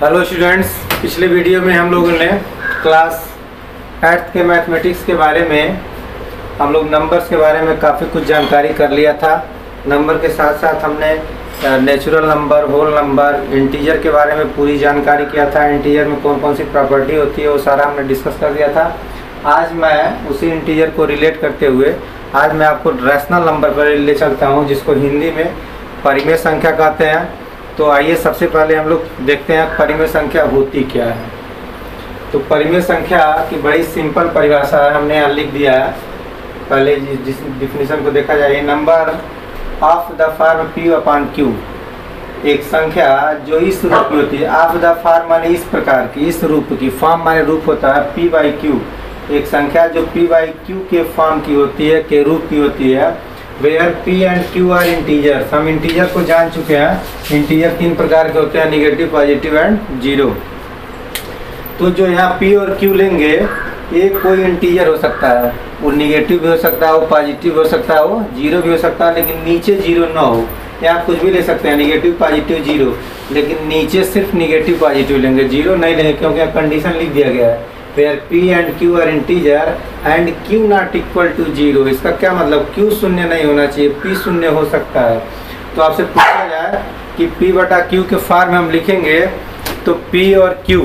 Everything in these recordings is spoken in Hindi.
हेलो स्टूडेंट्स, पिछले वीडियो में हम लोगों ने क्लास 8th के मैथमेटिक्स के बारे में हम लोग नंबर्स के बारे में काफ़ी कुछ जानकारी कर लिया था। नंबर के साथ साथ हमने natural number, whole number, integer के बारे में पूरी जानकारी किया था। इंटीजर में कौन कौन सी प्रॉपर्टी होती है वो सारा हमने डिस्कस कर दिया था। आज मैं उसी इंटीजर को रिलेट करते हुए आज मैं आपको रैशनल नंबर पर ले चलता हूँ, जिसको हिंदी में परिमेय संख्या कहते हैं। तो आइए सबसे पहले हम लोग देखते हैं परिमेय संख्या होती क्या है। तो परिमेय संख्या की बड़ी सिंपल परिभाषा है, हमने यहाँ लिख दिया है। पहले जिस डिफिनीशन को देखा जाए, number of the form P upon Q, एक संख्या जो इस रूप की होती है। ऑफ द फॉर्म माने इस प्रकार की, इस रूप की, फॉर्म माने रूप होता है P बाई Q, एक संख्या जो P बाई Q के फॉर्म की होती है, के रूप की होती है। Where P and Q are integers, हम इंटीजर को जान चुके हैं। इंटीजर 3 प्रकार के होते हैं, निगेटिव, पॉजिटिव एंड जीरो। तो जो यहाँ P और Q लेंगे, एक कोई इंटीजर हो सकता है, वो निगेटिव भी हो सकता है, वो पॉजिटिव हो सकता है, वो जीरो भी हो सकता है, लेकिन नीचे जीरो ना हो। या आप कुछ भी ले सकते हैं, निगेटिव, पॉजिटिव, जीरो, लेकिन नीचे सिर्फ निगेटिव पॉजिटिव लेंगे, जीरो नहीं लेंगे, क्योंकि यहाँ कंडीशन लिख दिया गया है where P and Q are integer and Q not equal to zero. इसका क्या मतलब, Q शून्य नहीं होना चाहिए, P शून्य हो सकता है। तो आपसे पूछा जाए कि P बटा Q के फॉर्म में हम लिखेंगे तो P और Q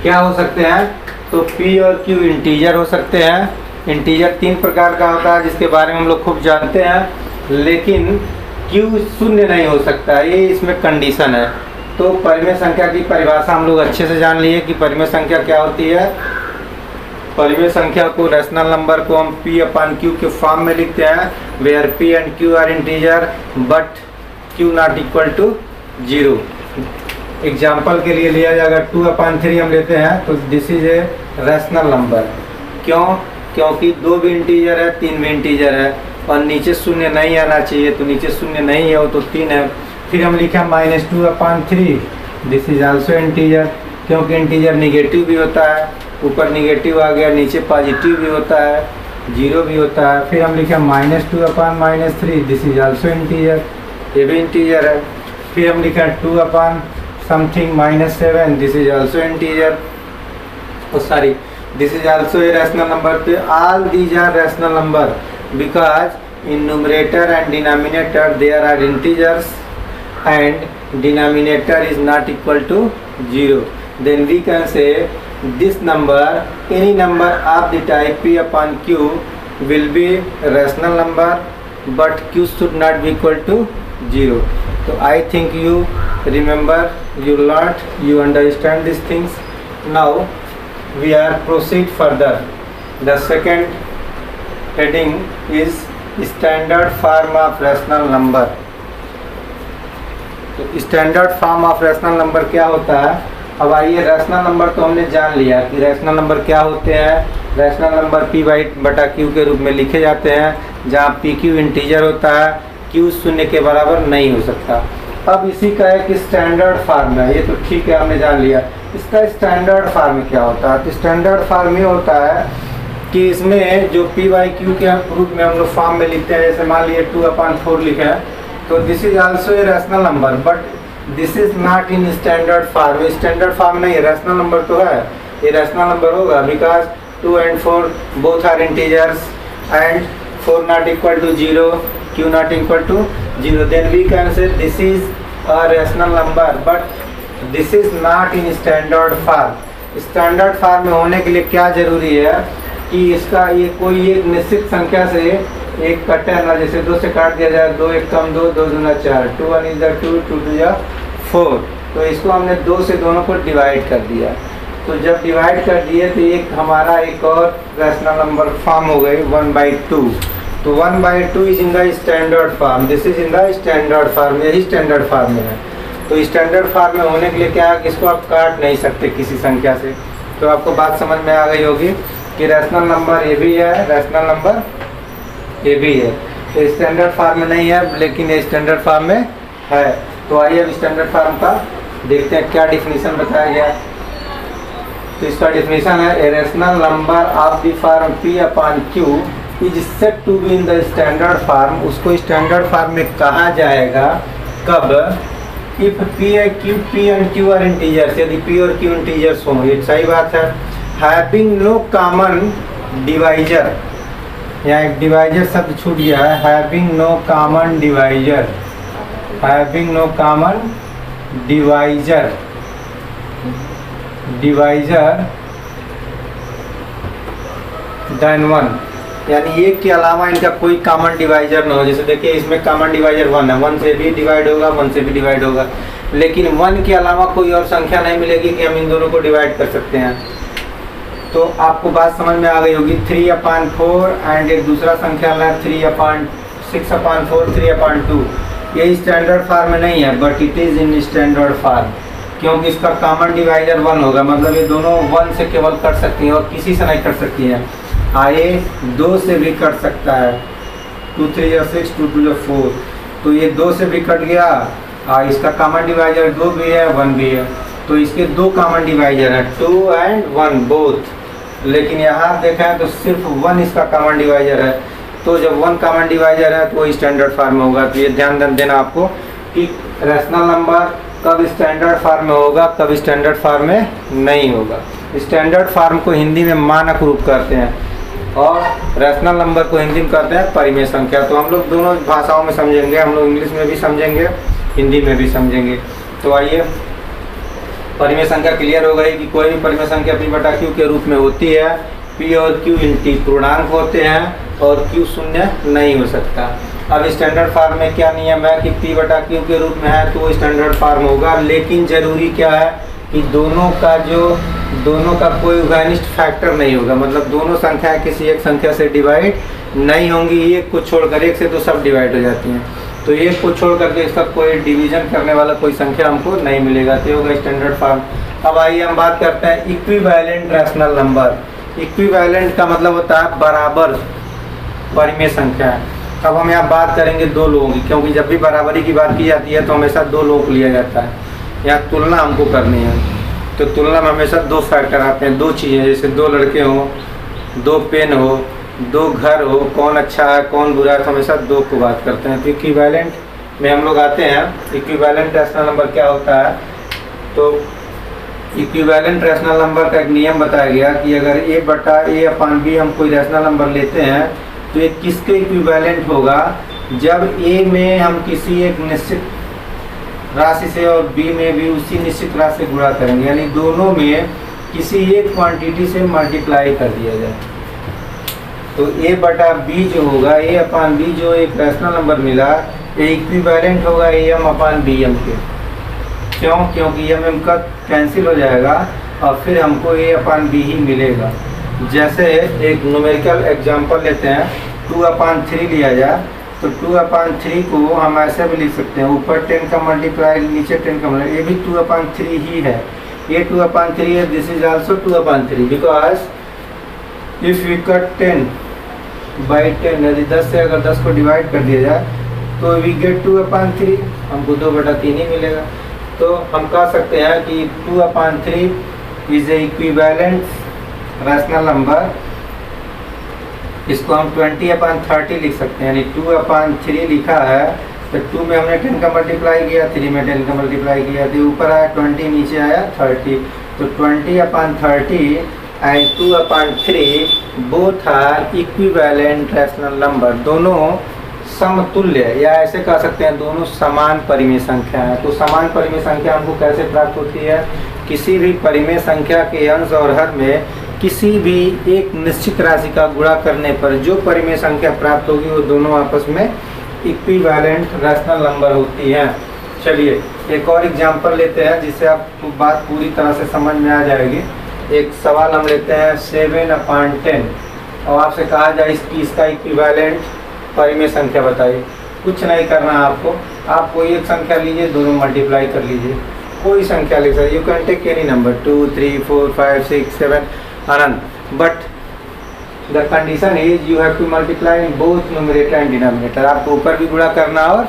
क्या हो सकते हैं, तो P और Q इंटीजर हो सकते हैं। इंटीजर 3 प्रकार का होता है, जिसके बारे में हम लोग खूब जानते हैं, लेकिन Q शून्य नहीं हो सकता, ये इसमें कंडीशन है। तो परिमेय संख्या की परिभाषा हम लोग अच्छे से जान लिए कि परिमेय संख्या क्या होती है। परिमेय संख्या को, रैशनल नंबर को हम P अपॉन Q के फॉर्म में लिखते हैं, where P and Q are integer but Q not equal to zero. Example के लिए लिया जाएगा 2 अपॉन 3 हम लेते हैं, तो this is a rational number. क्यों? क्योंकि 2 भी इंटीजर है, 3 भी इंटीजर है, और नीचे शून्य नहीं आना चाहिए, तो नीचे शून्य नहीं है, वो तो 3 है। फिर हम लिखा -2 upon 3, this is also integer, क्योंकि इंटीजर निगेटिव भी होता है, ऊपर निगेटिव आ गया, नीचे पॉजिटिव भी होता है, जीरो भी होता है। फिर हम लिखा -2 upon -3, this is also integer, ये भी इंटीजर है। फिर हम लिखा 2 upon something -7, this is also integer, sorry this is also a rational number. तो all these are rational number because in numerator and denominator there are integers and denominator is not equal to 0, then we can say this number, any number of the type P upon Q will be rational number, but Q should not be equal to 0. So I think you remember, you learnt, you understand these things. Now we are proceed further. The second heading is standard form of rational number. तो standard form of rational number क्या होता है। अब आइए, रैशनल नंबर तो हमने जान लिया कि रैशनल नंबर क्या होते हैं। रैशनल नंबर P बटा Q के रूप में लिखे जाते हैं, जहाँ PQ इंटीजर होता है, Q शून्य के बराबर नहीं हो सकता। अब इसी का एक स्टैंडर्ड फॉर्म है, ये तो ठीक है, हमने जान लिया। इसका स्टैंडर्ड फॉर्म क्या होता है, तो स्टैंडर्ड फॉर्म ये होता है कि इसमें जो P बाई Q के रूप में हम लोग फॉर्म में लिखते हैं, जैसे मान लिए 2 अपॉन 4 लिखे हैं, तो this is also a rational number, but this is not in standard form. Standard form नहीं है, रैशनल नंबर तो है, ये रैशनल नंबर होगा because 2 and 4 both are integers and 4 not equal to 0, Q not equal to 0, then we can say this is a rational number, but this is not in standard form. Standard form में होने के लिए क्या जरूरी है कि इसका ये कोई एक निश्चित संख्या से एक कटे ना, जैसे 2 से काट दिया जाए, 2 1 कम 2, 2 दूना 4, 2 1 इज 2, 2 2 जा 4। तो इसको हमने 2 से दोनों को डिवाइड कर दिया। तो जब डिवाइड कर दिए तो एक हमारा एक और रैशनल नंबर फॉर्म हो गई 1/2। तो 1/2 is in the standard form, this is in the standard form, यही स्टैंडर्ड फॉर्म में है। तो स्टैंडर्ड फॉर्म में होने के लिए क्या है कि इसको आप काट नहीं सकते किसी संख्या से। तो आपको बात समझ में आ गई होगी कि रैशनल नंबर ये भी है, रैशनल नंबर ये भी है। तो स्टैंडर्ड फॉर्म में नहीं है, लेकिन ये स्टैंडर्ड फॉर्म में है। तो आइए अब स्टैंडर्ड फॉर्म का देखते हैं क्या डिफिनीशन बताया गया। तो इसका डिफिनीशन है, a rational number of the form P upon Q is said to be in the standard form. उसको स्टैंडर्ड फॉर्म में कहा जाएगा कब, इफ P है Q, P and Q are integers, यदि P और Q इंटीजर्स हों, ये सही बात है। हैविंग नो कॉमन डिवाइजर, यहाँ एक डिवाइजर शब्द छूट गया है, having no common divisor, having no common divisor, divisor then one, यानी एक के अलावा इनका कोई कॉमन डिवाइजर ना हो। जैसे देखिए इसमें कॉमन डिवाइजर 1 है, 1 से भी डिवाइड होगा, 1 से भी डिवाइड होगा, लेकिन 1 के अलावा कोई और संख्या नहीं मिलेगी कि हम इन दोनों को डिवाइड कर सकते हैं। तो आपको बात समझ में आ गई होगी। 3/4 एंड एक दूसरा संख्या है 6/4, 3/2, ये स्टैंडर्ड फार्म में नहीं है, but it is in standard form, क्योंकि इसका कॉमन डिवाइजर 1 होगा, मतलब ये दोनों 1 से केवल कर सकती हैं और किसी से नहीं कर सकती हैं। आए 2 से भी कट सकता है, 2 3 या 6, 2 2 या 4, तो ये 2 से भी कट गया। इसका कॉमन डिवाइजर 2 भी है, 1 भी है, तो इसके 2 कॉमन डिवाइजर है, 2 एंड 1 बोथ। लेकिन यहाँ देखें तो सिर्फ 1 इसका कॉमन डिवाइजर है, तो जब 1 कॉमन डिवाइजर है तो वो स्टैंडर्ड फार्म में होगा। तो ये ध्यान देना आपको कि रैशनल नंबर कब स्टैंडर्ड फार्म में होगा, कब स्टैंडर्ड फार्म में नहीं होगा। स्टैंडर्ड फार्म को हिंदी में मानक रूप कहते हैं और रैशनल नंबर को हिंदी में कहते हैं परिमेय संख्या। तो हम लोग दोनों भाषाओं में समझेंगे, हम लोग इंग्लिश में भी समझेंगे, हिंदी में भी समझेंगे। तो आइए, परिमेय संख्या क्लियर हो गई कि कोई भी परिमेय संख्या P/Q के रूप में होती है। P और Q इनकी पूर्णांक होते हैं और Q शून्य नहीं हो सकता। अब स्टैंडर्ड फार्म में क्या नियम है कि P/Q के रूप में है तो वो स्टैंडर्ड फार्म होगा, लेकिन जरूरी क्या है कि दोनों का कोई उभयनिष्ठ फैक्टर नहीं होगा, मतलब दोनों संख्याएं किसी एक संख्या से डिवाइड नहीं होंगी। एक को छोड़कर, एक से तो सब डिवाइड हो जाती हैं, तो एक को छोड़ करके इसका कोई डिवीजन करने वाला कोई संख्या हमको नहीं मिलेगा, तो होगा स्टैंडर्ड फार्म। अब आइए हम बात करते हैं इक्विवेलेंट रैशनल नंबर। इक्विवेलेंट का मतलब होता है बराबर परिमेय संख्या। अब हम यहाँ बात करेंगे 2 लोगों की, क्योंकि जब भी बराबरी की बात की जाती है तो हमेशा 2 लोग लिया जाता है। यहाँ तुलना हमको करनी है, तो तुलना में हमेशा 2 फैक्टर आते हैं, 2 चीज़ें, जैसे 2 लड़के हों, 2 पेन हो, 2 घर हो, कौन अच्छा है कौन बुरा है, तो हमेशा 2 को बात करते हैं। तो इक्विवेलेंट में हम लोग आते हैं, इक्विवेलेंट रैशनल नंबर क्या होता है। तो इक्विवेलेंट रैशनल नंबर का एक नियम बताया गया कि अगर A/A/B हम कोई रैशनल नंबर लेते हैं तो ये किसके इक्विवेलेंट होगा, जब A में हम किसी एक निश्चित राशि से और B में भी उसी निश्चित राशि से गुणा करेंगे, यानी दोनों में किसी एक क्वांटिटी से मल्टीप्लाई कर दिया जाए। तो A/B जो होगा, A/B जो एक रैशनल नंबर मिला, ये इक्विवेलेंट होगा AM/BM के। क्यों? क्योंकि MM का कैंसिल हो जाएगा और फिर हमको A/B ही मिलेगा। जैसे एक न्यूमेरिकल एग्जांपल लेते हैं, 2/3 लिया जाए तो 2/3 को हम ऐसे भी लिख सकते हैं, ऊपर 10 का मल्टीप्लाई, नीचे 10 का मल्टीप्लाई, ये भी 2/3 ही है। ये 2/3 है, this is also 2/3, because if we cut 10/10, यदि 10 से अगर 10 को डिवाइड कर दिया जाए तो वी गेट 2/3, हमको 2/3 ही मिलेगा। तो हम कह सकते हैं कि 2/3 is a equivalent rational number. इसको हम 20/30 लिख सकते हैं, यानी 2/3 लिखा है तो 2 में हमने 10 का मल्टीप्लाई किया, 3 में 10 का मल्टीप्लाई किया, तो ऊपर आया 20, नीचे आया 30, तो 20/30 and 2/3 both are equivalent rational number, दोनों समतुल्य, या ऐसे कह सकते हैं दोनों समान परिमेय संख्या है। तो समान परिमेय संख्या हमको कैसे प्राप्त होती है, किसी भी परिमेय संख्या के अंश और हर में किसी भी एक निश्चित राशि का गुणा करने पर जो परिमेय संख्या प्राप्त होगी वो दोनों आपस में इक्विवेलेंट रैशनल नंबर होती है। चलिए एक और एग्जांपल लेते हैं जिससे आपको बात पूरी तरह से समझ में आ जाएगी। एक सवाल हम लेते हैं 7/10 और आपसे कहा जाए कि इसका इक्विवेलेंट परिमेय संख्या बताइए। कुछ नहीं करना आपको, आप कोई एक संख्या लीजिए, दोनों मल्टीप्लाई कर लीजिए, कोई संख्या ले सकते, you can take any number 2 3 4 5 6 7 अनंत, but the condition is you have to multiply in both numerator and denominator. आपको ऊपर भी गुणा करना और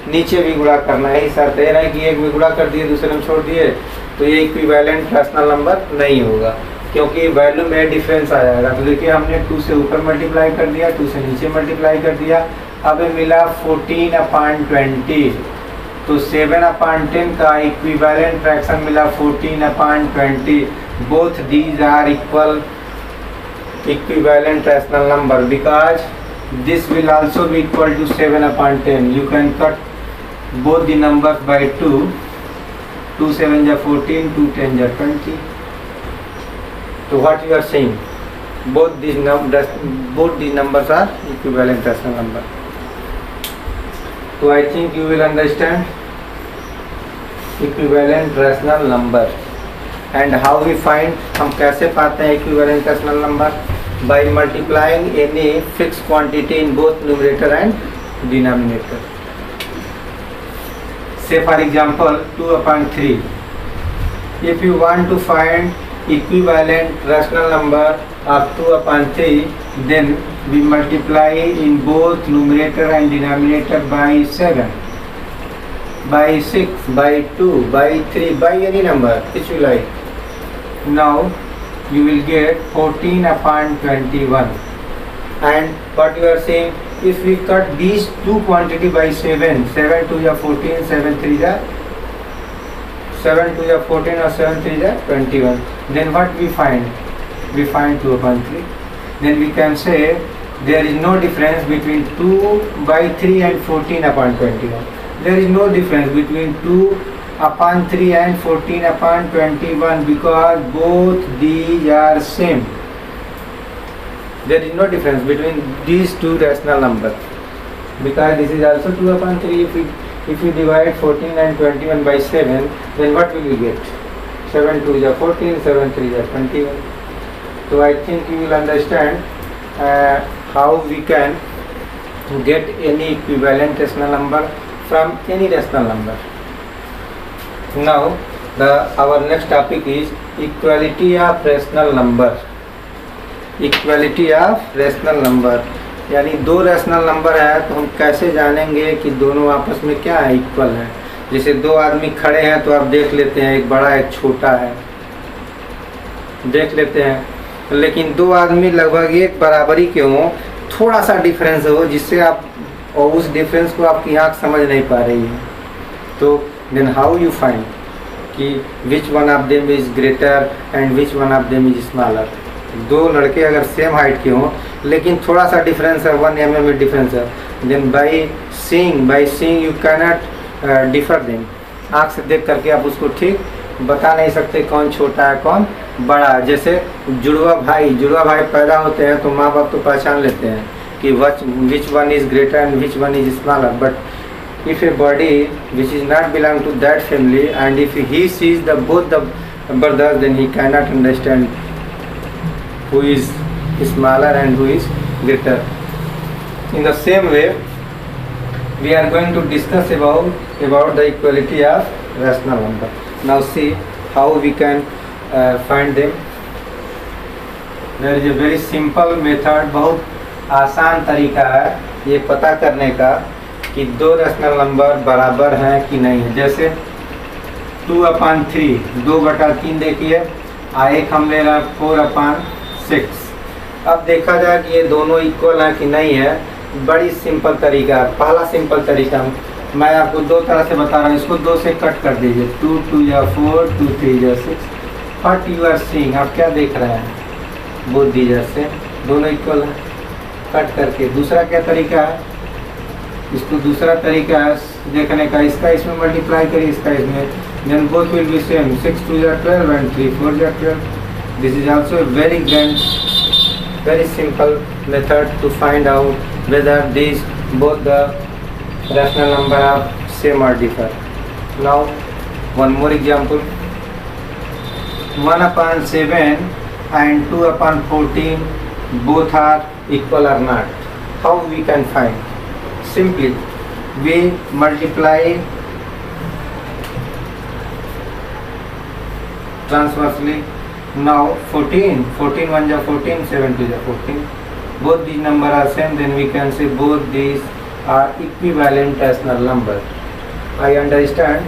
नीचे भी गुणा करना है, यही शर्त है, नहीं कि एक में गुणा कर दिए दूसरे में छोड़ दिए तो ये इक्विवेलेंट रैशनल नंबर नहीं होगा, क्योंकि वैल्यू में डिफरेंस आ जाएगा। तो देखिए हमने 2 से ऊपर मल्टीप्लाई कर दिया, 2 से नीचे मल्टीप्लाई कर दिया, अब मिला 14/20, तो 7/10 का इक्विवेलेंट फ्रैक्शन मिला 14/20। Both these are equal equivalent rational number because this will also be equal to 7/10. You can cut both the numbers by 2. 2 7 are 14, 2 10 are 20. So what you are saying? Both these numbers are equivalent rational number. So I think you will understand equivalent rational number and how we find. हम कैसे पाते हैं equivalent rational number? By multiplying any fixed quantity in both numerator and denominator. Say for example 2/3. If you want to find equivalent rational number of 2/3, then we multiply in both numerator and denominator by 7, by 6, by 2, by 3, by any number which you like. Now you will get 14/21. And what you are saying, if we cut these two quantity by 7, 7 2 are 14, 7 3 are 7 2 are 14 or 7 3 are 21, then what we find? We find 2/3. Then we can say there is no difference between 2/3 and 14/21. There is no difference between 2/3 and 14/21 because both these are same. There is no difference between these two rational numbers because this is also 2/3. If we divide 14 and 21 by 7, then what will we get? 7 2 is 14, 7 3 is 21. So I think you will understand how we can get any equivalent rational number from any rational number. Now our next topic is equality of rational number. Equality of rational number यानी दो रैशनल नंबर है तो हम कैसे जानेंगे कि दोनों आपस में क्या है, इक्वल है। जैसे दो आदमी खड़े हैं तो आप देख लेते हैं एक बड़ा एक छोटा है, देख लेते हैं, लेकिन दो आदमी लगभग एक बराबरी के हों, थोड़ा सा डिफरेंस हो जिससे आप और उस डिफरेंस को आपकी आँख समझ नहीं पा रही है, तो देन हाउ यू फाइंड कि which one of them is greater and which one of them is smaller. दो लड़के अगर सेम हाइट के हों लेकिन थोड़ा सा डिफरेंस है, 1 mm डिफरेंस है, then by seeing you cannot differ them. आँख से देख करके आप उसको ठीक बता नहीं सकते कौन छोटा है कौन बड़ा है। जैसे जुड़वा भाई पैदा होते हैं तो माँ बाप तो पहचान लेते हैं कि which one is greater and which one is smaller, but if a body which is not belong to that family and if he sees both the brothers, then he cannot understand who is smaller and who is greater. In the same way, we are going to discuss about the equality of rational number. Now see how we can find them. There is a very simple method, बहुत आसान तरीका है ये पता करने का कि दो रैशनल नंबर बराबर हैं कि नहीं है। जैसे 2/3 2/3 देखिए, एक हम ले रहे हैं 4/6। अब देखा जाए कि ये दोनों इक्वल हैं कि नहीं है, बड़ी सिंपल तरीका है। पहला सिंपल तरीका मैं आपको दो तरह से बता रहा हूँ, इसको 2 से कट कर दीजिए, 2 2 या 4, 2 3 या 6। व्हाट यू आर सीइंग, आप क्या देख रहे हैं, बोथ दीज से दोनों इक्वल हैं, कट करके। दूसरा क्या तरीका है, इसको दूसरा तरीका है देखने का, इसका इसमें मल्टीप्लाई करिए, इसका इसमें, then both will be same, 6 2 are 12 and 3 4 are 12. This is also a very simple method to find out whether these both the rational number are same or differ. Now one more example, 1/7 and 2/14 both are equal or not. How we can find? Simply we multiply transversely. Now 14 1 are 14, 7 2 are 14. Both these number are same, then we can say both these are equivalent rational number. I understand,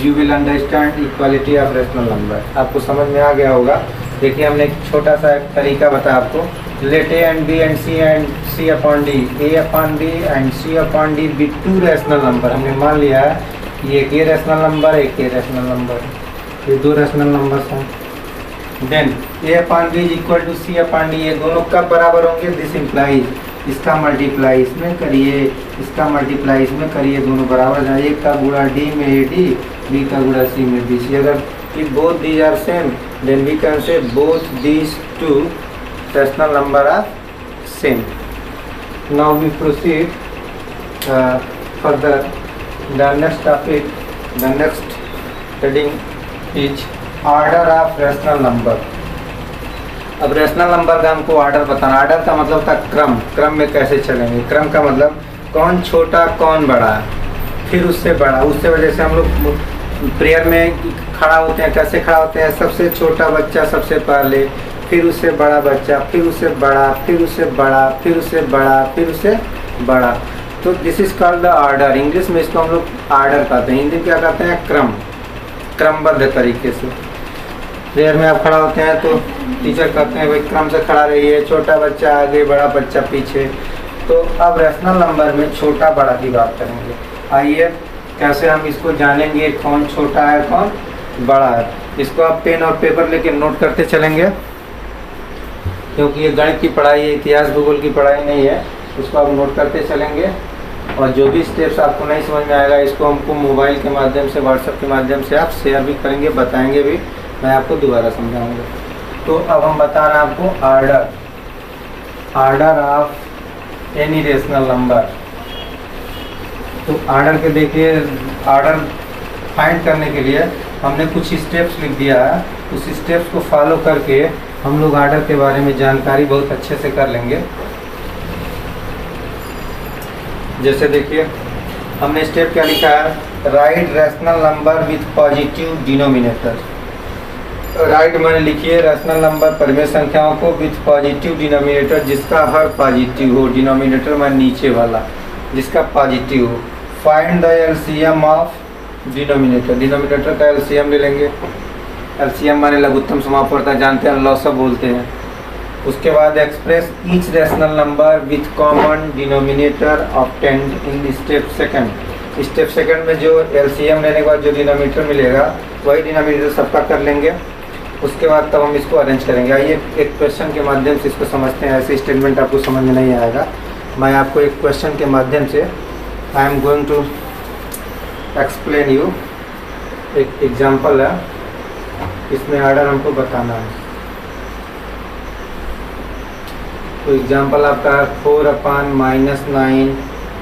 you will understand equality of rational number. आपको समझ में आ गया होगा। देखिए हमने एक छोटा सा तरीका बताया आपको, let A and B and C upon D, A upon B and C upon D be two rational number। हमने मान लिया है ये एक ये रैशनल नंबर, एक ये रैशनल नंबर, ये दो रैशनल नंबर्स हैं। Then A upon B is equal to C upon D, ये दोनों कब बराबर होंगे? दिस इम्प्लाइज, इसका मल्टीप्लाई इसमें करिए, इसका मल्टीप्लाई इसमें करिए, दोनों बराबर जाए। एक का गुणा डी में ए डी, बी का गुणा सी में बी सी। अगर if both these are same then we can say both these two rational number are same. Now we proceed further. The next topic, the next heading is order of rational number. अब रैशनल नंबर का हमको ऑर्डर बताना। ऑर्डर का मतलब था क्रम, क्रम में कैसे चलेंगे। क्रम का मतलब कौन छोटा कौन बड़ा, फिर उससे बड़ा। उससे वजह से हम लोग प्रेयर में खड़ा होते हैं, कैसे खड़ा होते हैं? सबसे छोटा बच्चा सबसे पहले, फिर उससे बड़ा बच्चा, फिर उससे बड़ा, फिर उससे बड़ा, फिर उससे बड़ा, फिर उससे बड़ा। तो this is called the order. English में इसको हम लोग ऑर्डर कहते हैं, हिंदी में क्या कहते हैं? क्रम, क्रमबद्ध तरीके से। प्रेयर में आप खड़ा होते हैं तो टीचर कहते हैं भाई क्रम से खड़ा रहिए, छोटा बच्चा आगे, बड़ा बच्चा पीछे। तो अब रैशनल नंबर में छोटा बड़ा की बात करेंगे। आइए कैसे हम इसको जानेंगे कौन छोटा है कौन बड़ा है। इसको आप पेन और पेपर लेके नोट करते चलेंगे, क्योंकि ये गणित की पढ़ाई है, इतिहास भूगोल की पढ़ाई नहीं है। उसको आप नोट करते चलेंगे और जो भी स्टेप्स आपको नहीं समझ में आएगा इसको हमको मोबाइल के माध्यम से, व्हाट्सएप के माध्यम से आप शेयर भी करेंगे, बताएंगे भी, मैं आपको दोबारा समझाऊंगा। तो अब हम बताना आपको order, order of any rational number. तो ऑर्डर के देखिए, ऑर्डर फाइंड करने के लिए हमने कुछ स्टेप्स लिख दिया है। उस स्टेप्स को फॉलो करके हम लोग ऑर्डर के बारे में जानकारी बहुत अच्छे से कर लेंगे। जैसे देखिए हमने स्टेप क्या लिखा है? Right rational number with positive denominator. Right मैंने लिखिए रैशनल नंबर परिमेय संख्याओं को विथ पॉजिटिव डिनोमिनेटर, जिसका हर पॉजिटिव हो। डिनोमिनेटर में नीचे वाला जिसका पॉजिटिव हो। Find the LCM of denominator, denominator का एलसीएम ले लेंगे। एलसीएम माने लघुत्तम समापवर्तक, जानते हैं, लॉसा बोलते हैं। उसके बाद express each rational number with common denominator obtained in step second. Step second में जो एलसीएम लेने के बाद जो डिनोमिनेटर मिलेगा वही डिनोमिनेटर सबका कर लेंगे। उसके बाद तब हम इसको अरेंज करेंगे। आइए एक क्वेश्चन के माध्यम से इसको समझते हैं। ऐसे स्टेटमेंट आपको समझ में नहीं आएगा, मैं आपको एक क्वेश्चन के माध्यम से I am going to explain you. एक एग्जांपल है, इसमें ऑर्डर हमको बताना है। तो एग्जांपल आपका है 4/-9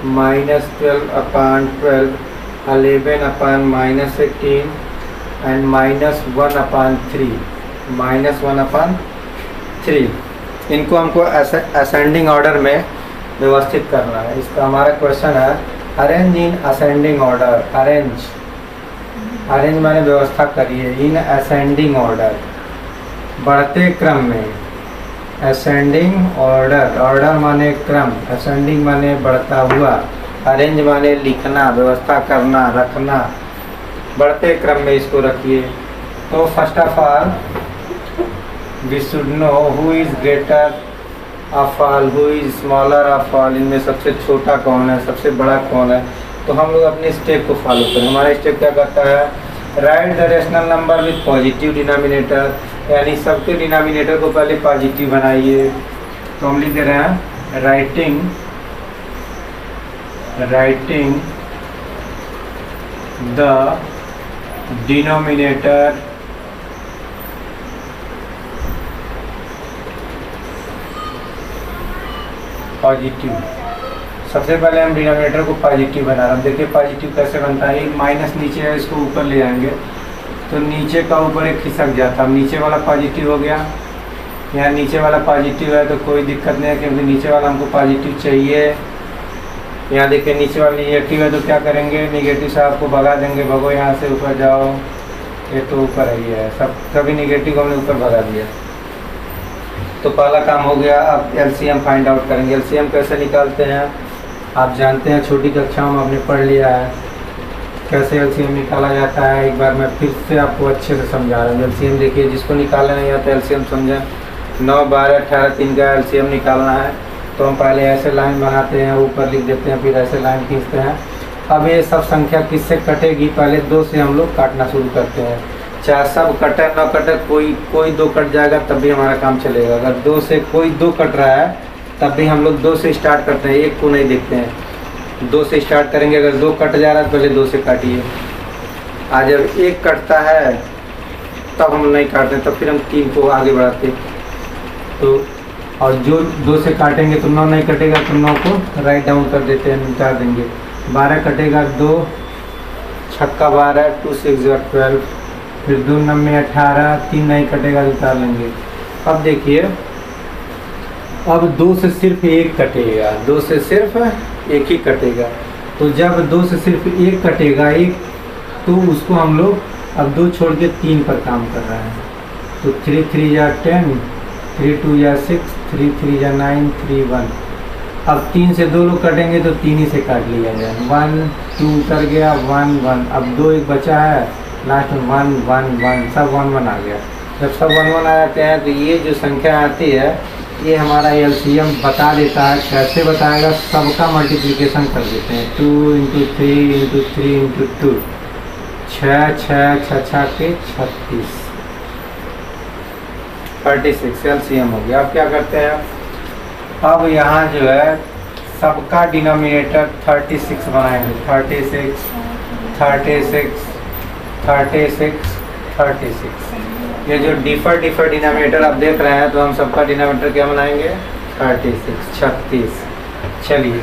-12/12 11/-18 एंड -1/3 -1/3। इनको हमको असेंडिंग ऑर्डर में व्यवस्थित करना है। इसका हमारा क्वेश्चन है arrange in ascending order. Arrange, arrange माने व्यवस्था करिए। इन असेंडिंग ऑर्डर, बढ़ते क्रम में। असेंडिंग ऑर्डर, ऑर्डर माने क्रम, असेंडिंग माने बढ़ता हुआ, अरेंज माने लिखना, व्यवस्था करना, रखना। बढ़ते क्रम में इसको रखिए। तो first of all we should know who is greater of all, who is smaller of all. इनमें सबसे छोटा कौन है, सबसे बड़ा कौन है। तो हम लोग अपने स्टेप को फॉलो करें। हमारा स्टेप क्या कहता है? Right the rational number with positive denominator, यानी सबके डिनोमिनेटर को पहले पॉजिटिव बनाइए। तो हम लिख दे रहे हैं राइटिंग द डिनोमिनेटर पॉजिटिव। सबसे पहले हम डिनोमिनेटर को पॉजिटिव बना रहे हैं। देखिए पॉजिटिव कैसे बनता है? एक माइनस नीचे है, इसको ऊपर ले आएंगे तो नीचे का ऊपर एक खिसक जाता है। नीचे वाला पॉजिटिव हो गया। यहाँ नीचे वाला पॉजिटिव है तो कोई दिक्कत नहीं है, क्योंकि नीचे वाला हमको पॉजिटिव चाहिए। यहाँ देखिए नीचे वाला निगेटिव है तो क्या करेंगे? निगेटिव से आपको भगा देंगे। भगो यहाँ से, ऊपर जाओ। ये तो ऊपर ही है, सब सभी निगेटिव को हमने ऊपर भगा दिया। तो पहला काम हो गया। अब एलसीएम फाइंड आउट करेंगे। एलसीएम कैसे निकालते हैं आप जानते हैं, छोटी कक्षाओं में आपने पढ़ लिया है कैसे एलसीएम निकाला जाता है। एक बार मैं फिर से आपको अच्छे से समझा रहा हूँ। एलसीएम देखिए, जिसको निकालना नहीं आता एलसीएम समझें। 9, 12, 18, 3 का एलसीएम निकालना है तो हम पहले ऐसे लाइन बनाते हैं, ऊपर लिख देते हैं, फिर ऐसे लाइन खींचते हैं। अब ये सब संख्या किससे कटेगी, पहले 2 से हम लोग काटना शुरू करते हैं। चाहे सब कटे न कटे, कोई 2 कट जाएगा तब भी हमारा काम चलेगा। अगर 2 से कोई 2 कट रहा है तब भी हम लोग 2 से स्टार्ट करते हैं, 1 को नहीं देखते हैं। 2 से स्टार्ट करेंगे। अगर 2 कट जा रहा है पहले 2 से काटिए। आज जब 1 कटता है तब हम नहीं काटते, तब फिर हम 3 को आगे बढ़ाते। तो और जो 2 से काटेंगे तो 9 नहीं कटेगा, तो 9 को राइट डाउन कर देते हैं, मिटा देंगे। 12 कटेगा, 2 छक्का 12, 2 6 12, फिर 2 9 18, 3 नहीं कटेगा तो उतार लेंगे। अब देखिए, अब 2 से सिर्फ 1 कटेगा, 2 से सिर्फ 1 ही कटेगा। तो जब 2 से सिर्फ 1 कटेगा, 1, तो उसको हम लोग अब 2 छोड़ के 3 पर काम कर रहे हैं। तो 3 3 या 10, 3 2 या 6, 3 3 या 9, 3 1। अब 3 से 2 लोग कटेंगे तो 3 ही से काट लिया जाए। 1 2 उतर गया, 1 1। अब 2 1 बचा है, लास्ट में 1 1 1, सब 1 1 आ गया। जब सब 1 1 आ जाते हैं तो ये जो संख्या आती है ये हमारा एलसीएम बता देता है। कैसे बताएगा, सबका मल्टीप्लिकेशन कर देते हैं। 2 × 3 × 3 × 2, 6 6 6 6 के 36, 36 एलसीएम हो गया। अब क्या करते हैं, अब यहाँ जो है सबका डिनोमिनेटर 36 बनाएंगे। 36 36 36 36। ये जो डिफर डिनोमिनेटर आप देख रहे हैं, तो हम सबका डिनोमिनेटर क्या बनाएंगे, 36 36। चलिए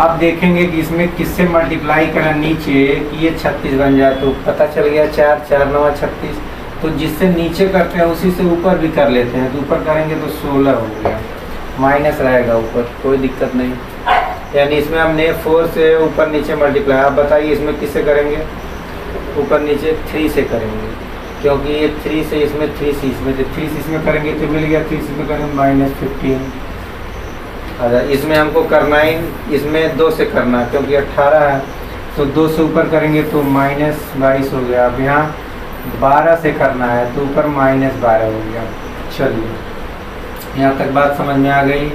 अब देखेंगे कि इसमें किससे मल्टीप्लाई करना नीचे कि ये 36 बन जाए। तो पता चल गया 4 4 9 36। तो जिससे नीचे करते हैं उसी से ऊपर भी कर लेते हैं। तो ऊपर करेंगे तो 16 हो गया, माइनस रहेगा ऊपर, कोई दिक्कत नहीं। यानी इसमें हमने 4 से ऊपर नीचे मल्टीप्लाई। आप बताइए इसमें किससे करेंगे, ऊपर नीचे 3 से करेंगे, क्योंकि ये 3 से इसमें 3 से इसमें, तो 3 से इसमें करेंगे तो मिल गया। 3 से इसमें करेंगे -15। अच्छा, इसमें हमको करना ही, इसमें 2 से करना है क्योंकि 18 है। तो 2 से ऊपर करेंगे तो -22 हो गया। अब यहाँ 12 से करना है तो ऊपर -12 हो गया। चलिए यहाँ तक बात समझ में आ गई।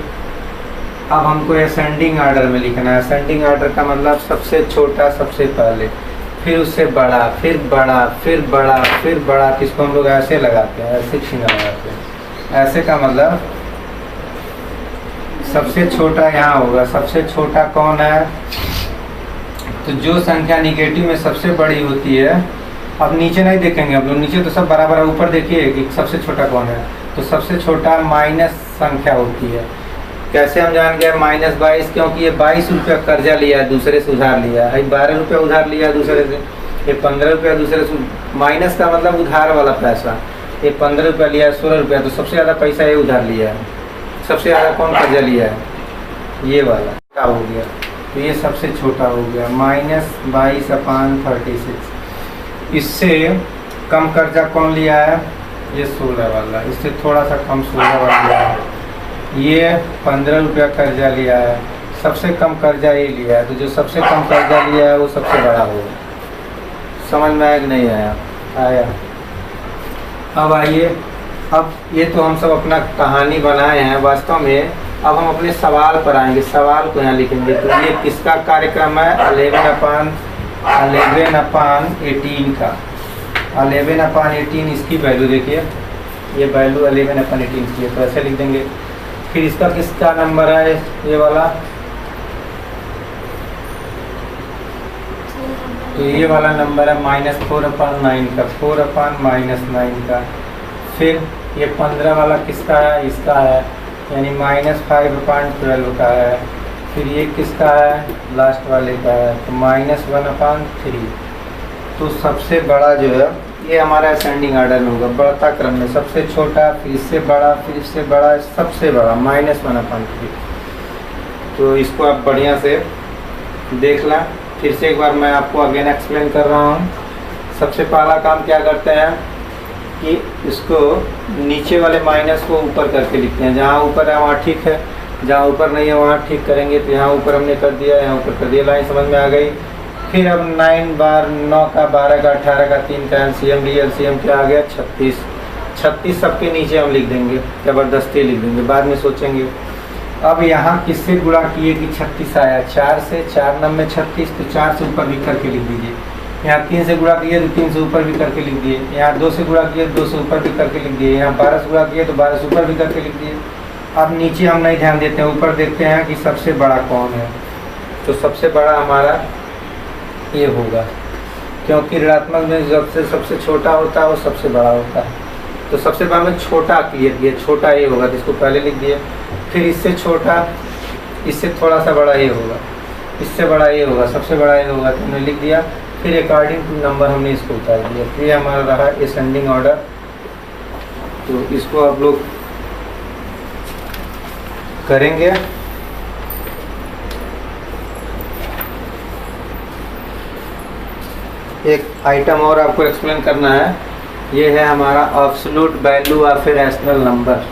अब हमको असेंडिंग ऑर्डर में लिखना है। असेंडिंग ऑर्डर का मतलब सबसे छोटा सबसे पहले, फिर उससे बड़ा, फिर बड़ा, फिर बड़ा, फिर बड़ा। इसको हम लोग ऐसे लगाते हैं, ऐसे छीना लगाते हैं। ऐसे का मतलब सबसे छोटा यहाँ होगा। सबसे छोटा कौन है, तो जो संख्या निगेटिव में सबसे बड़ी होती है। अब नीचे नहीं देखेंगे हम लोग, नीचे तो सब बराबर है। ऊपर देखिए कि सबसे छोटा कौन है, तो सबसे छोटा माइनस संख्या होती है। कैसे हम जान गए, -22, क्योंकि ये 22 रुपया कर्जा लिया है, दूसरे से उधार लिया है। 12 रुपया उधार लिया है दूसरे से, ये 15 रुपया दूसरे से। माइनस का मतलब उधार वाला पैसा। ये 15 रुपया लिया है, 16 रुपया, तो सबसे ज़्यादा पैसा ये उधार लिया है। सबसे ज़्यादा कौन कर्जा लिया है, ये वाला क्या हो गया। तो ये सबसे छोटा हो गया, -22/36। इससे कम कर्जा कौन लिया है, ये 16 वाला। इससे थोड़ा सा कम 16 वाला लिया है। ये 15 रुपया कर्जा लिया है, सबसे कम कर्जा ये लिया है। तो जो सबसे कम कर्जा लिया है वो सबसे बड़ा होगा। समझ में आया कि नहीं आया, आया। अब आइए, अब ये तो हम सब अपना कहानी बनाए हैं। वास्तव में अब हम अपने सवाल पर आएंगे। सवाल को यहाँ लिखेंगे। तो ये किसका कार्यक्रम है, 11/18 का। 11/18 इसकी वैल्यू देखिए, ये वैल्यू 11/18 की है, तो ऐसे लिख देंगे। फिर इसका किसका नंबर है, ये वाला, तो ये वाला नंबर है -4/9 का, 4/-9 का। फिर ये 15 वाला किसका है, इसका है, यानी -5/12 का है। फिर ये किसका है, लास्ट वाले का है, तो -1/3। तो सबसे बड़ा जो है ये हमारा असेंडिंग ऑर्डर में होगा, बढ़ता क्रम में। सबसे छोटा, फिर इससे बड़ा, फिर इससे बड़ा, सबसे बड़ा -1/3। तो इसको आप बढ़िया से देख लें। फिर से एक बार मैं आपको अगेन एक्सप्लेन कर रहा हूँ। सबसे पहला काम क्या करते हैं कि इसको नीचे वाले माइनस को ऊपर करके लिखते हैं। जहाँ ऊपर है वहाँ ठीक है, जहाँ ऊपर नहीं है वहाँ ठीक करेंगे। तो यहाँ ऊपर हमने कर दिया, यहाँ ऊपर कर दिया। लाइन समझ में आ गई। फिर अब 9 बार 9 का, 12 का, 18 का, 3 का एलसीएम, एलसीएम क्या आ गया, 36। 36 सबके नीचे हम लिख देंगे, ज़बरदस्ती लिख देंगे, बाद में सोचेंगे। अब यहाँ किससे गुणा किए कि 36 आया, 4 से, 4 9 में 36, तो 4 से ऊपर भी करके लिख दीजिए। यहाँ 3 से गुणा किए तो 3 से ऊपर भी करके लिख दिए। यहाँ 2 से गुणा किए तो 2 से ऊपर भी करके लिख दिए। यहाँ 12 से गुणा किए तो 12 से ऊपर भी करके लिख दिए। अब नीचे हम नहीं ध्यान देते हैं, ऊपर देखते हैं कि सबसे बड़ा कौन है। तो सबसे बड़ा हमारा ये होगा, क्योंकि ऋणात्मक में सबसे छोटा होता है वो सबसे बड़ा होता है। तो सबसे पहले में छोटा क्लियर किया, छोटा ये होगा तो इसको पहले लिख दिए। फिर इससे छोटा, इससे थोड़ा सा बड़ा ये होगा, इससे बड़ा ये होगा, सबसे बड़ा ये होगा, तो हमने लिख दिया। फिर अकॉर्डिंग टू नंबर हमने इसको उतार दिया। फिर हमारा रहा असेंडिंग ऑर्डर। तो इसको आप लोग करेंगे। एक आइटम और आपको एक्सप्लेन करना है, ये है हमारा absolute value of A rational number.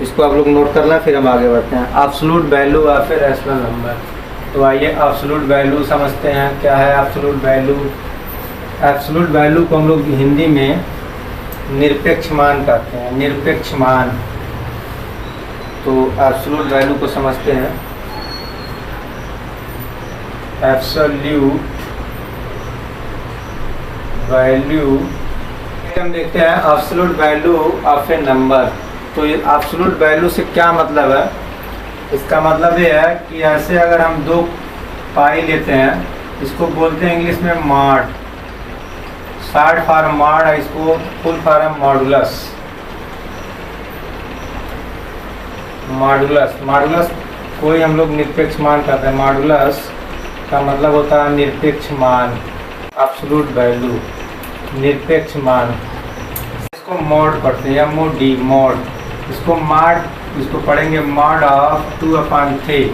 इसको आप लोग नोट कर लें, फिर हम आगे बढ़ते हैं। Absolute value of A rational number. तो आइए एब्सोल्यूट वैल्यू समझते हैं। क्या है एब्सोल्यूट वैल्यू? एब्सोल्यूट वैल्यू को हम लोग हिंदी में निरपेक्ष मान कहते हैं, निरपेक्ष मान। तो एब्सोल्यूट वैल्यू को समझते हैं। एब्सोल्यूट वैल्यू हम देखते हैं absolute value of A number. तो ये एब्सोल्यूट वैल्यू से क्या मतलब है? इसका मतलब ये है कि ऐसे अगर हम 2 पाई लेते हैं, इसको बोलते हैं इंग्लिश में मॉड, शॉर्ट फॉर्म मॉड है, इसको full form modulus. Modulus, modulus कोई हम लोग निरपेक्ष मान कहते हैं। मॉडुलस का मतलब होता है निरपेक्ष मान। एब्सोल्यूट वैल्यू निरपेक्ष मान, इसको मॉड पढ़ते हैं या मोडी, मॉड। इसको मॉड, इसको पढ़ेंगे मॉड ऑफ 2/3।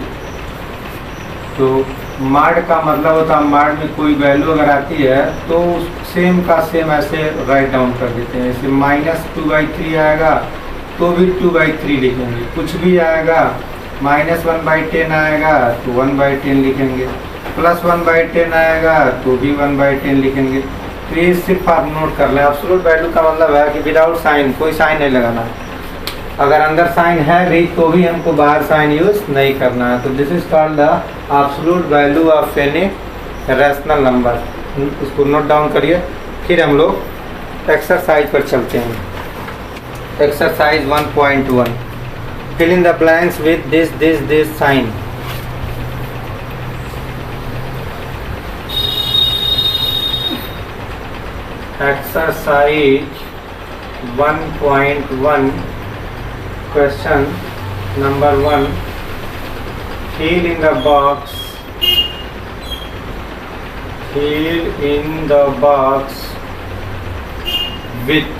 तो मॉड का मतलब होता है मॉड में कोई वैल्यू अगर आती है तो सेम का सेम ऐसे राइट डाउन कर देते हैं। जैसे -2/3 आएगा तो भी 2/3 लिखेंगे, कुछ भी आएगा -1/10 आएगा तो 1/10 लिखेंगे, +1/10 आएगा तो भी 1/10 लिखेंगे। तो ये सिर्फ आप नोट कर लें। एब्सोल्यूट वैल्यू का मतलब है कि विदाउट साइन, कोई साइन नहीं लगाना। अगर अंदर साइन है भी तो भी हमको बाहर साइन यूज नहीं करना है। तो this is called the absolute value of any rational number. इसको नोट डाउन करिए। फिर हम लोग एक्सरसाइज पर चलते हैं। Exercise 1.1, fill in the blanks with this sign. Exercise 1.1, question number 1, fill in the box with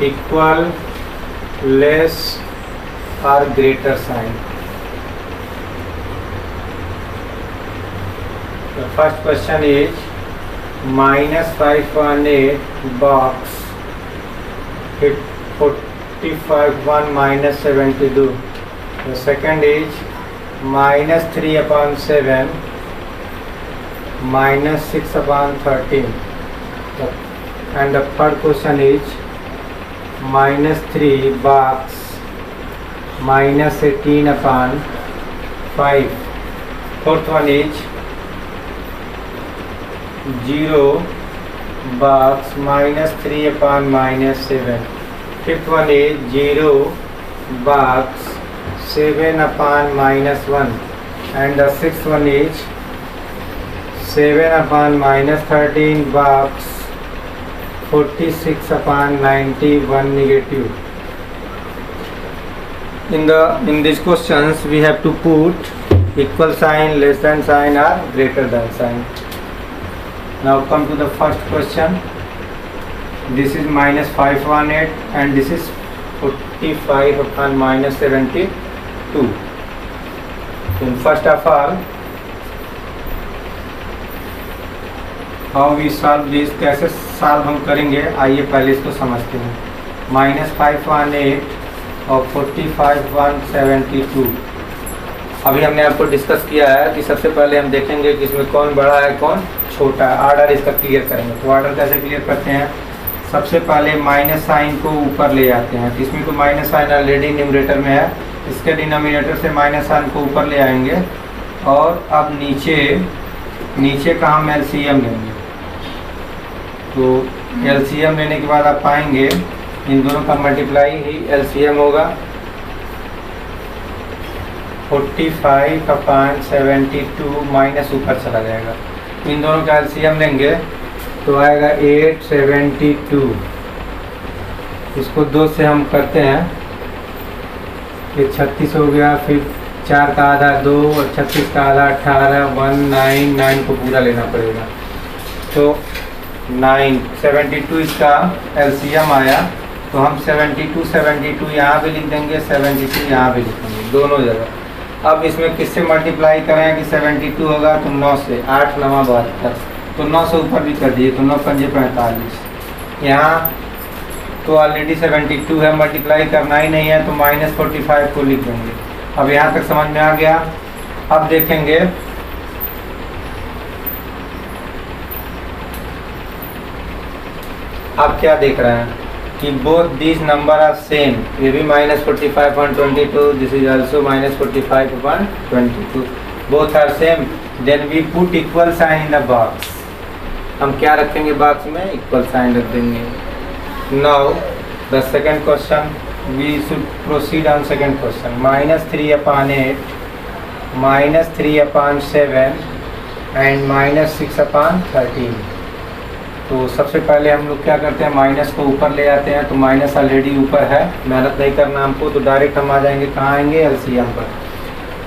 equal, less or greater sign. The first question is -518 box hit 45 1 -72. The second is -3/7 -6/13. And the third question is -3 box -18/5. Fourth one is 0 box -3/-7. Fifth one is 0 box 7/-1. And the sixth one is 7/-13 box 46/91 negative. In these questions we have to put equal sign, less than sign or greater than sign. Now come to the first question. This is -518 and this is 45/-72. So first of all, how we solve this, कैसे सॉल्व हम करेंगे, आइए पहले इसको समझते हैं। -518 और 45/-172। अभी हमने आपको डिस्कस किया है कि सबसे पहले हम देखेंगे कि इसमें कौन बड़ा है कौन छोटा है। ऑर्डर इसका क्लियर करेंगे। तो ऑर्डर कैसे क्लियर करते हैं? सबसे पहले माइनस साइन को ऊपर ले आते हैं। तो इसमें तो माइनस साइन ऑलरेडी न्यूमरेटर में है, इसके डिनोमिनेटर से माइनस साइन को ऊपर ले आएंगे। और अब नीचे का हम एलसीएम लेंगे। तो एलसीएम लेने के बाद आप पाएंगे इन दोनों का मल्टीप्लाई ही एलसीएम होगा। 45/72 माइनस ऊपर चला जाएगा। तो इन दोनों का एलसीएम लेंगे तो आएगा 872। इसको 2 से हम करते हैं, ये 36 हो गया, फिर 4 का आधा 2 और 36 का आधा 18, 199 को पूरा लेना पड़ेगा। तो 972 इसका एलसीएम आया। तो हम 72 यहाँ भी लिख देंगे, 72 यहाँ भी लिखेंगे, दोनों जगह। अब इसमें किससे मल्टीप्लाई करें कि 72 होगा तो 9 से, 8 9 72, तो 9 से ऊपर भी कर दिए तो 9 पंजे 45। यहाँ तो ऑलरेडी 72 है, मल्टीप्लाई करना ही नहीं है तो -45 को लिख देंगे। अब यहाँ तक समझ में आ गया। अब देखेंगे आप क्या देख रहे हैं कि both this number are same. ये भी -45/22, this is also -45/22, both are same. Then we put equal sign in the box. हम क्या रखेंगे बॉक्स में? इक्वल साइन रख देंगे। Now the second question, we should proceed on second question. -3/8, -3/7 and -6/13। तो सबसे पहले हम लोग क्या करते हैं, माइनस को ऊपर ले आते हैं। तो माइनस ऑलरेडी ऊपर है, मेहनत नहीं करना हमको, तो डायरेक्ट हम आ जाएंगे कहाँ आएंगे? एलसीएम पर।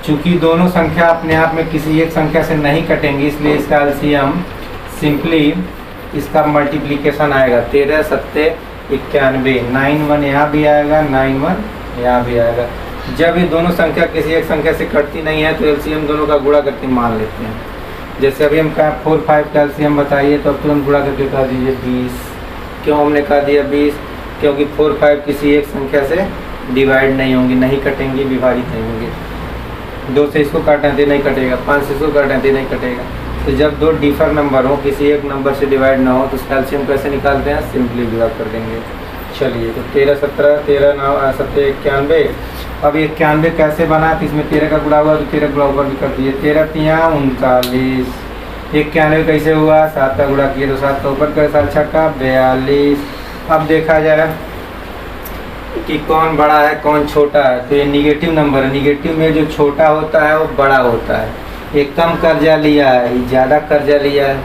चूँकि दोनों संख्या अपने आप में किसी एक संख्या से नहीं कटेंगी, इसलिए इसका एलसीएम सिंपली इसका मल्टीप्लिकेशन आएगा। 13 7 91, 9 1 यहाँ भी आएगा, 9 1 यहाँ भी आएगा। जब ये दोनों संख्या किसी एक संख्या से कटती नहीं है तो एलसीएम दोनों का गुणा करके मान लेते हैं। जैसे अभी हम कहा 4 5 का एलसीएम बताइए, तो अब तुरंत गुणा करके कह दीजिए 20। क्यों हमने कहा दिया 20? क्योंकि 4 5 किसी एक संख्या से डिवाइड नहीं होंगी, नहीं कटेंगी, विभाजित नहीं होंगे। 2 से इसको काटें तो नहीं कटेगा, 5 से इसको काटें तो नहीं कटेगा। तो जब 2 डिफर नंबर हो, किसी एक नंबर से डिवाइड ना हो, तो उसका एलसीएम कैसे निकालते हैं? सिंपली गुणा कर देंगे। चलिए, तो 13 17, 13 9 7 91। अब 91 कैसे बना? तो इसमें 13 का गुणा हुआ तो 13 गुणा ऊपर भी कर दिए, 13 3 39। 91 कैसे हुआ? 7 का गुणा किए तो 7 का ऊपर करे, 7 छक्का 42। अब देखा जाए कि कौन बड़ा है कौन छोटा है। तो ये निगेटिव नंबर है, निगेटिव में जो छोटा होता है वो बड़ा होता है। ये कम कर्जा लिया है, ये ज़्यादा कर्जा लिया है।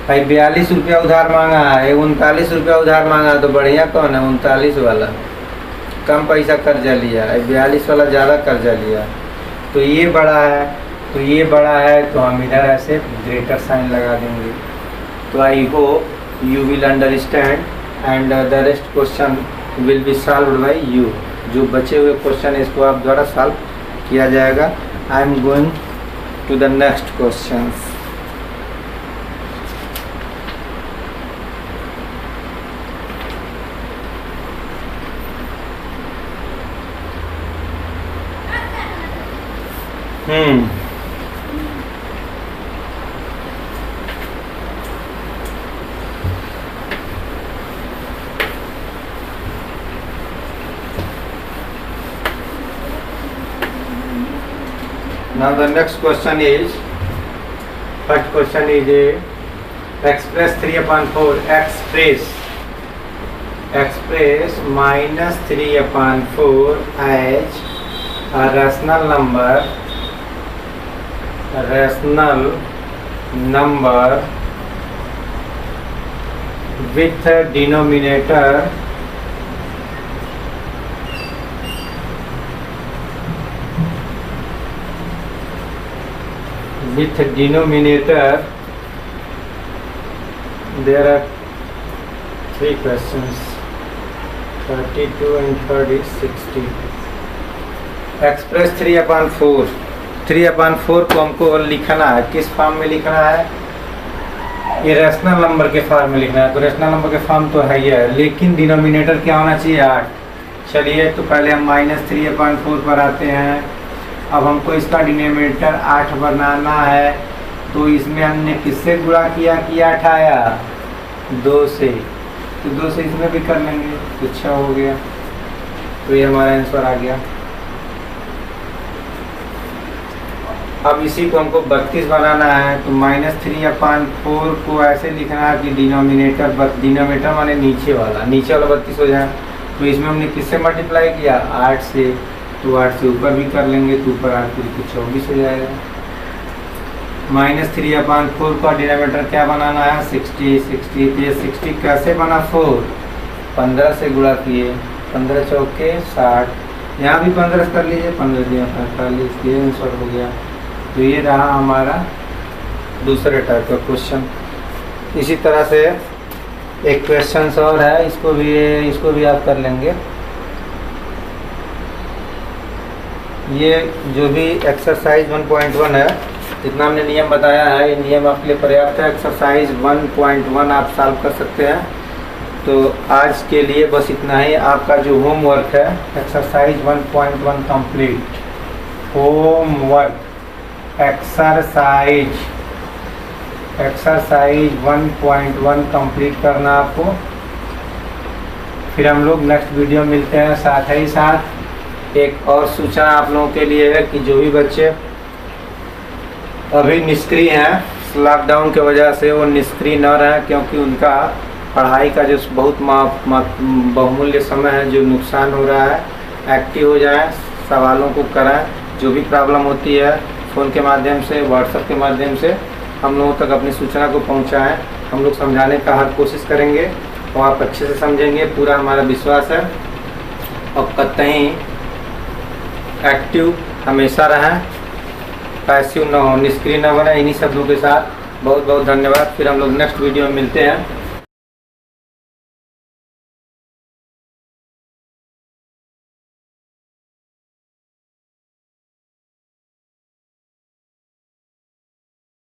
भाई 42 रुपया उधार मांगा है, 39 रुपया उधार मांगा है, तो बढ़िया कौन है? 39 वाला, कम पैसा कर्जा लिया है। 42 वाला ज़्यादा कर्जा लिया है। तो ये बड़ा है, तो ये बड़ा है, तो हम इधर ऐसे ग्रेटर साइन लगा देंगे। तो I hope you will understand and the rest question will be solved by you. जो बचे हुए क्वेश्चन है इसको आप द्वारा सॉल्व किया जाएगा। I am going to the next question. Now the next question is, first question is express 3/4, express -3/4 as a rational number with a denominator there are 3 questions, 32 and 30 60। Express 3/4 को हमको लिखना है, किस फॉर्म में लिखना है? ये रैशनल नंबर के फॉर्म में लिखना है। तो रैशनल नंबर के फॉर्म तो है ही है, लेकिन डिनोमिनेटर क्या होना चाहिए? 8। चलिए, तो पहले हम -3/4 पर आते हैं। अब हमको इसका डिनोमिनेटर 8 बनाना है। तो इसमें हमने किससे गुणा किया कि 8 आया? 2 से। तो 2 से इसमें भी कर लेंगे तो 6 हो गया। तो ये हमारा आंसर आ गया। अब इसी को हमको 32 बनाना है तो -3/4 को ऐसे लिखना है कि डिनोमिनेटर माने नीचे वाला 32 हो जाए। तो इसमें हमने किससे मल्टीप्लाई किया 8 से, तो 8 से ऊपर भी कर लेंगे तो ऊपर 8 तो 24 हो जाएगा। -3/4 का डिनोमिनेटर क्या बनाना है 60। तो ये 60 कैसे बना 4 15 से गुणा किए, 15 चौके 60, यहाँ भी 15 कर लीजिए, 15 दिया 45, ये आंसर हो गया। तो ये रहा हमारा दूसरे टाइप का क्वेश्चन। इसी तरह से एक क्वेश्चन और है, इसको भी आप कर लेंगे। ये जो भी एक्सरसाइज 1.1 है, जितना हमने नियम बताया है, ये नियम आपके लिए पर्याप्त है। एक्सरसाइज 1.1 आप सॉल्व कर सकते हैं। तो आज के लिए बस इतना ही। आपका जो होमवर्क है exercise 1.1 complete. Homework exercise 1.1 complete करना आपको। फिर हम लोग नेक्स्ट वीडियो मिलते हैं। साथ ही साथ एक और सूचना आप लोगों के लिए है कि जो भी बच्चे अभी निष्क्रिय हैं, लॉकडाउन की वजह से वो निष्क्रिय न रहें, क्योंकि उनका पढ़ाई का जो बहुत बहुमूल्य समय है जो नुकसान हो रहा है। एक्टिव हो जाएं, सवालों को कराएं, जो भी प्रॉब्लम होती है फ़ोन के माध्यम से, व्हाट्सएप के माध्यम से हम लोगों तक अपनी सूचना को पहुंचाएं। हम लोग समझाने का हर कोशिश करेंगे और आप अच्छे से समझेंगे, पूरा हमारा विश्वास है। और कतई एक्टिव हमेशा रहें, पैसिव न हो, निष्क्रिय न बने। इन्हीं शब्दों के साथ बहुत बहुत धन्यवाद। फिर हम लोग नेक्स्ट वीडियो में मिलते हैं।